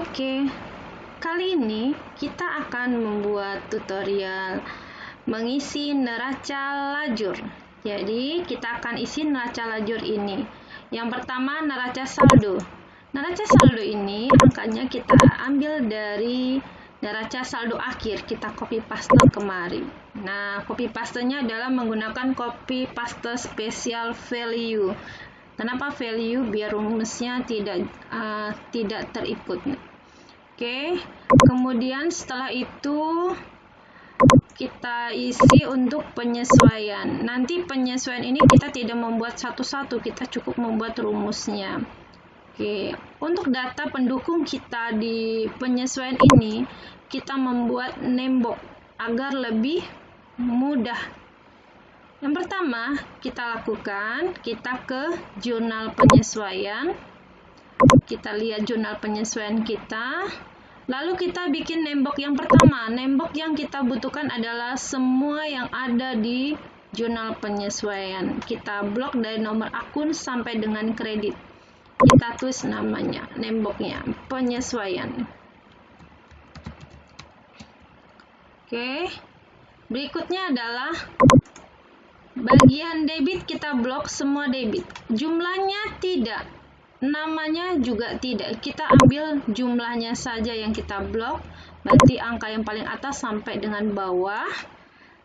Oke, kali ini kita akan membuat tutorial mengisi neraca lajur. Jadi, kita akan isi neraca lajur ini. Yang pertama, neraca saldo. Neraca saldo ini angkanya kita ambil dari neraca saldo akhir. Kita copy paste kemari. Nah, copy pastenya adalah menggunakan copy paste special value. Kenapa value? Biar rumusnya tidak terikut. Oke, kemudian setelah itu kita isi untuk penyesuaian. Nanti penyesuaian ini kita tidak membuat satu-satu, kita cukup membuat rumusnya. Oke, untuk data pendukung kita di penyesuaian ini, kita membuat nembok agar lebih mudah. Yang pertama, kita lakukan, kita ke jurnal penyesuaian. Kita lihat jurnal penyesuaian kita. Lalu kita bikin nembok yang pertama. Nembok yang kita butuhkan adalah semua yang ada di jurnal penyesuaian. Kita blok dari nomor akun sampai dengan kredit. Kita tulis namanya, nemboknya, penyesuaian. Oke. Berikutnya adalah bagian debit, kita blok semua debit. Jumlahnya tidak, namanya juga tidak. Kita ambil jumlahnya saja yang kita blok. Berarti angka yang paling atas sampai dengan bawah.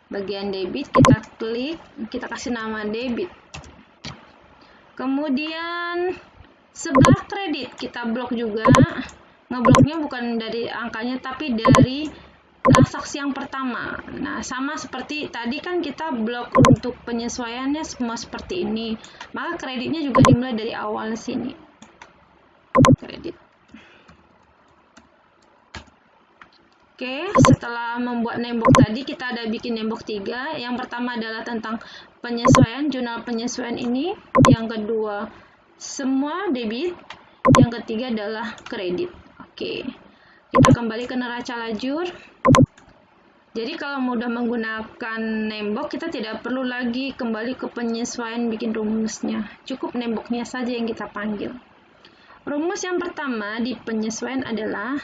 Bagian debit kita klik, kita kasih nama debit. Kemudian sebelah kredit kita blok juga. Ngebloknya bukan dari angkanya tapi dari transaksi yang pertama. Nah, sama seperti tadi kan kita blok untuk penyesuaiannya semua seperti ini. Maka kreditnya juga dimulai dari awal sini. Kredit. Oke, setelah membuat nembok tadi, kita ada bikin nembok 3. Yang pertama adalah tentang penyesuaian, jurnal penyesuaian ini. Yang kedua, semua debit. Yang ketiga adalah kredit. Oke, kita kembali ke neraca lajur. Jadi kalau mudah menggunakan nembok, kita tidak perlu lagi kembali ke penyesuaian bikin rumusnya. Cukup nemboknya saja yang kita panggil. Rumus yang pertama di penyesuaian adalah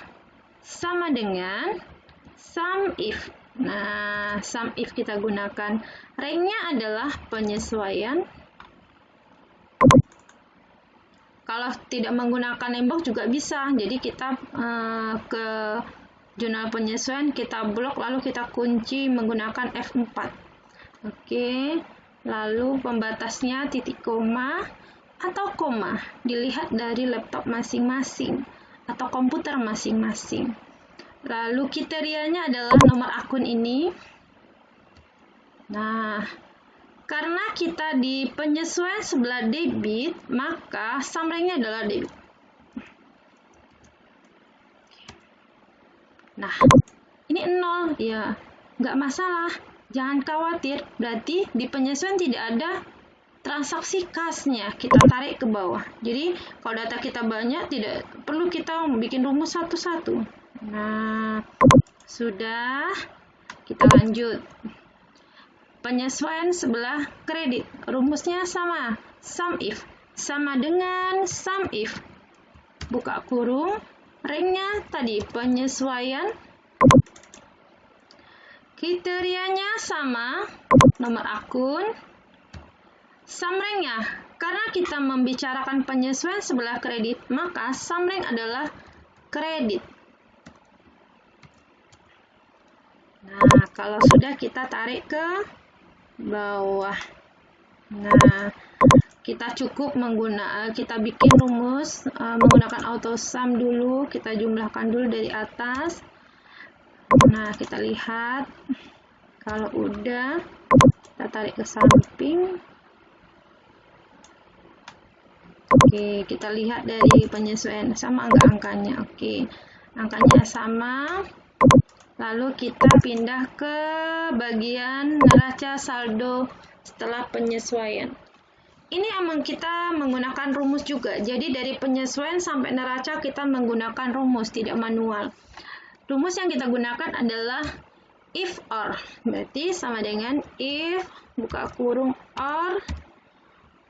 sama dengan sum if. Nah, sum if kita gunakan. Rank-nya adalah penyesuaian. Kalau tidak menggunakan nembok juga bisa. Jadi kita ke jurnal penyesuaian, kita blok, lalu kita kunci menggunakan F4. Oke, lalu pembatasnya titik koma atau koma. Dilihat dari laptop masing-masing atau komputer masing-masing. Lalu kriterianya adalah nomor akun ini. Nah, karena kita di penyesuaian sebelah debit, maka sum rank-nya adalah debit. Nah, ini 0, ya nggak masalah, jangan khawatir, berarti di penyesuaian tidak ada transaksi kasnya, kita tarik ke bawah. Jadi, kalau data kita banyak, tidak perlu kita bikin rumus satu-satu. Nah, sudah, kita lanjut. Penyesuaian sebelah kredit, rumusnya sama, sum if, sama dengan sum if, buka kurung, rank-nya tadi penyesuaian, kriterianya sama, nomor akun, sum rank-nya. Karena kita membicarakan penyesuaian sebelah kredit, maka sum rank adalah kredit. Nah, kalau sudah kita tarik ke bawah. Nah, kita cukup kita bikin rumus menggunakan auto sum dulu, kita jumlahkan dulu dari atas. Nah, kita lihat kalau udah, kita tarik ke samping. Oke, kita lihat dari penyesuaian sama angka-angkanya. Oke, angkanya sama. Lalu kita pindah ke bagian neraca saldo setelah penyesuaian. Ini emang kita menggunakan rumus juga. Jadi dari penyesuaian sampai neraca kita menggunakan rumus, tidak manual. Rumus yang kita gunakan adalah if or. Berarti sama dengan if, buka kurung, or,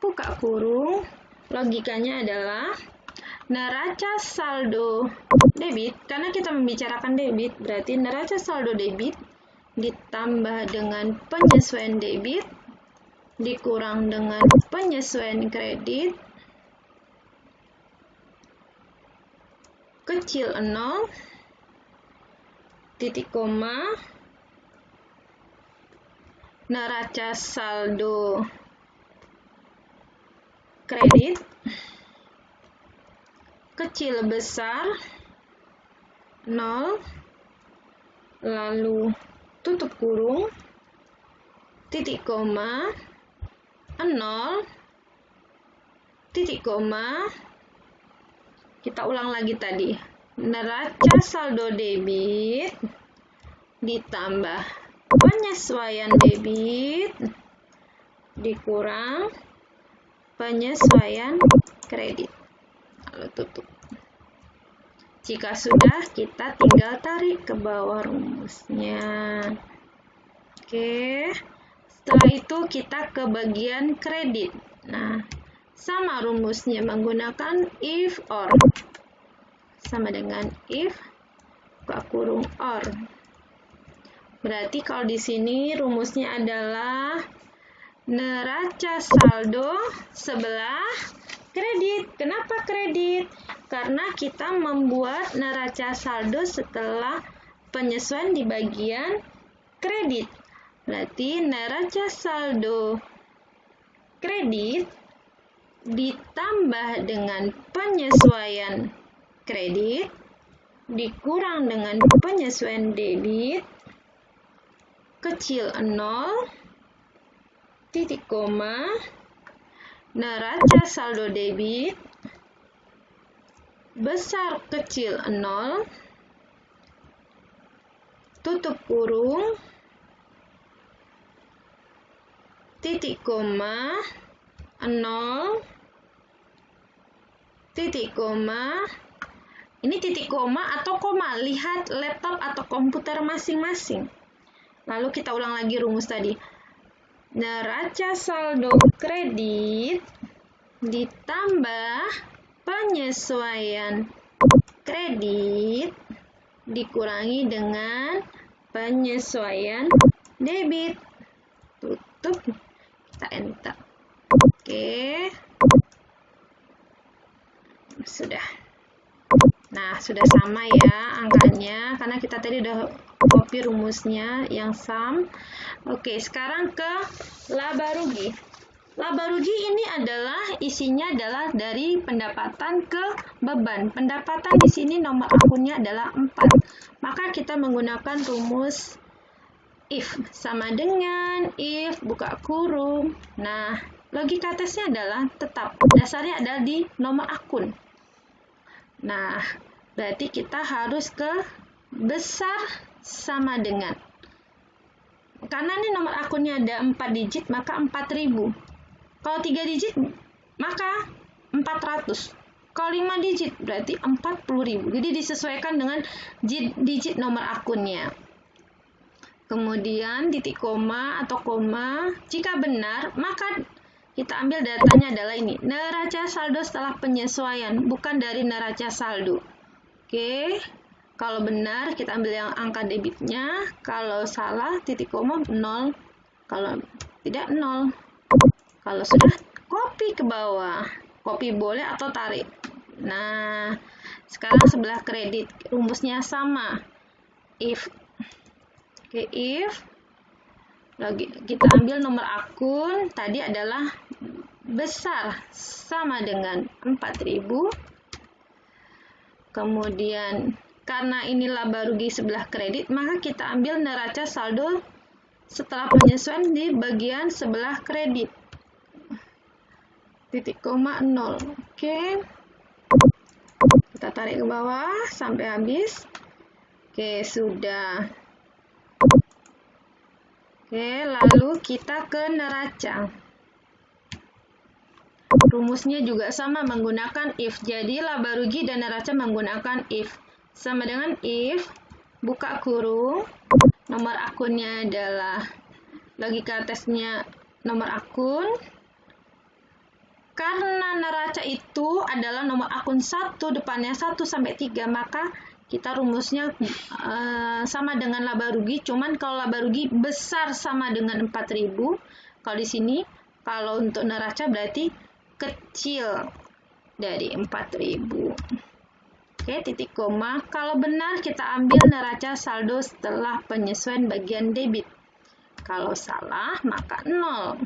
buka kurung. Logikanya adalah neraca saldo debit, karena kita membicarakan debit, berarti neraca saldo debit ditambah dengan penyesuaian debit dikurang dengan penyesuaian kredit kecil 0, titik koma, neraca saldo kredit kecil besar 0, lalu tutup kurung, titik koma, 0, titik koma. Kita ulang lagi tadi, neraca saldo debit ditambah penyesuaian debit dikurang penyesuaian kredit, lalu tutup. Jika sudah, kita tinggal tarik ke bawah rumusnya. Oke, setelah itu kita ke bagian kredit. Nah, sama rumusnya menggunakan if or. Sama dengan if buka kurung or. Berarti kalau di sini rumusnya adalah neraca saldo sebelah kredit. Kenapa kredit? Karena kita membuat neraca saldo setelah penyesuaian di bagian kredit. Berarti neraca saldo kredit ditambah dengan penyesuaian kredit dikurang dengan penyesuaian debit kecil 0, titik koma, neraca saldo debit besar kecil 0, tutup kurung, titik koma, 0, titik koma. Ini titik koma atau koma, lihat laptop atau komputer masing-masing. Lalu kita ulang lagi rumus tadi. Neraca saldo kredit ditambah penyesuaian kredit dikurangi dengan penyesuaian debit. Tutup, kita enter. Oke. Sudah. Nah, sudah sama ya angkanya, karena kita tadi udah copy rumusnya yang sum. Oke, sekarang ke laba rugi. Laba rugi ini adalah isinya adalah dari pendapatan ke beban. Pendapatan di sini nomor akunnya adalah 4. Maka kita menggunakan rumus if sama dengan if buka kurung. Nah, logika tesnya adalah tetap dasarnya adalah di nomor akun. Nah, berarti kita harus ke besar sama dengan. Karena ini nomor akunnya ada 4 digit, maka 4.000. Kalau 3 digit, maka 400. Kalau 5 digit, berarti 40.000. Jadi disesuaikan dengan digit nomor akunnya. Kemudian titik koma atau koma, jika benar, maka kita ambil datanya adalah ini, neraca saldo setelah penyesuaian, bukan dari neraca saldo. Oke, kalau benar kita ambil yang angka debitnya, kalau salah titik koma 0, kalau tidak 0. Kalau sudah, copy ke bawah, copy boleh atau tarik. Nah, sekarang sebelah kredit, rumusnya sama, if. Oke, if. Lagi kita ambil nomor akun, tadi adalah besar sama dengan 4.000. Kemudian karena ini laba rugi sebelah kredit, maka kita ambil neraca saldo setelah penyesuaian di bagian sebelah kredit. Titik koma 0. Oke. Kita tarik ke bawah sampai habis. Oke, sudah. Oke, lalu kita ke neraca. Rumusnya juga sama menggunakan if. Jadi laba rugi dan neraca menggunakan if. Sama dengan if, buka kurung, nomor akunnya adalah, logika tesnya nomor akun, Karena neraca itu adalah nomor akun 1, depannya 1 sampai 3, maka kita rumusnya sama dengan laba rugi, cuman kalau laba rugi besar sama dengan 4.000. Kalau di sini, kalau untuk neraca berarti kecil dari 4.000. Oke, titik koma. Kalau benar kita ambil neraca saldo setelah penyesuaian bagian debit. Kalau salah maka 0.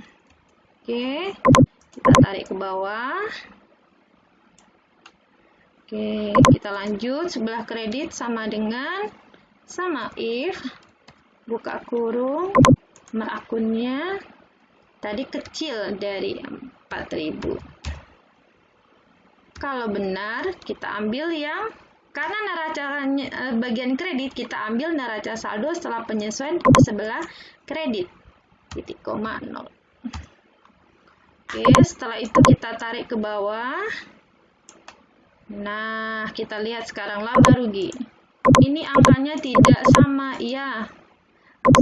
Oke. Kita tarik ke bawah. Oke, kita lanjut. Sebelah kredit sama dengan, if, buka kurung, nomor akunnya, tadi kecil dari 4.000. Kalau benar, kita ambil yang, karena neraca bagian kredit, kita ambil neraca saldo setelah penyesuaian sebelah kredit. Titik koma 0. Oke, setelah itu kita tarik ke bawah. Nah, kita lihat sekarang laba rugi. Ini angkanya tidak sama, ya.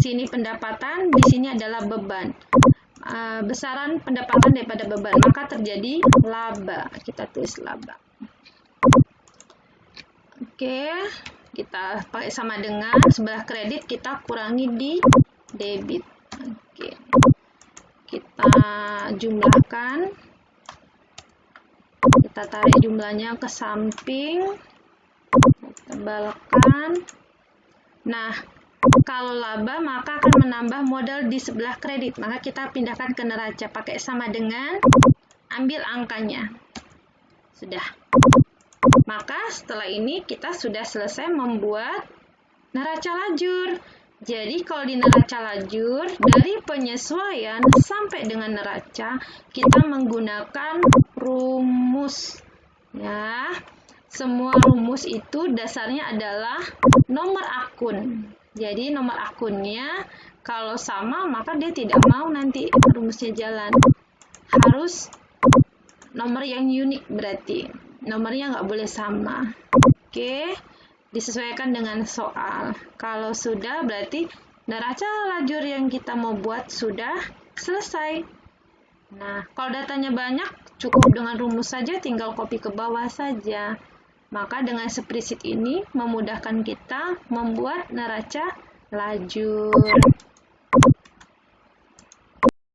Sini pendapatan, di sini adalah beban. Besaran pendapatan daripada beban, maka terjadi laba. Kita tulis laba. Oke, kita pakai sama dengan sebelah kredit kita kurangi di debit. Oke. Kita jumlahkan, kita tarik jumlahnya ke samping, tebalkan. Nah, kalau laba maka akan menambah modal di sebelah kredit, maka kita pindahkan ke neraca pakai sama dengan, ambil angkanya. Sudah. Maka setelah ini kita sudah selesai membuat neraca lajur. Jadi kalau di neraca lajur, dari penyesuaian sampai dengan neraca, kita menggunakan rumus. Ya, semua rumus itu dasarnya adalah nomor akun. Jadi nomor akunnya kalau sama, maka dia tidak mau nanti rumusnya jalan. Harus nomor yang unik berarti. Nomornya nggak boleh sama. Oke. Disesuaikan dengan soal. Kalau sudah berarti neraca lajur yang kita mau buat sudah selesai. Nah, kalau datanya banyak cukup dengan rumus saja, tinggal copy ke bawah saja. Maka dengan spreadsheet ini memudahkan kita membuat neraca lajur.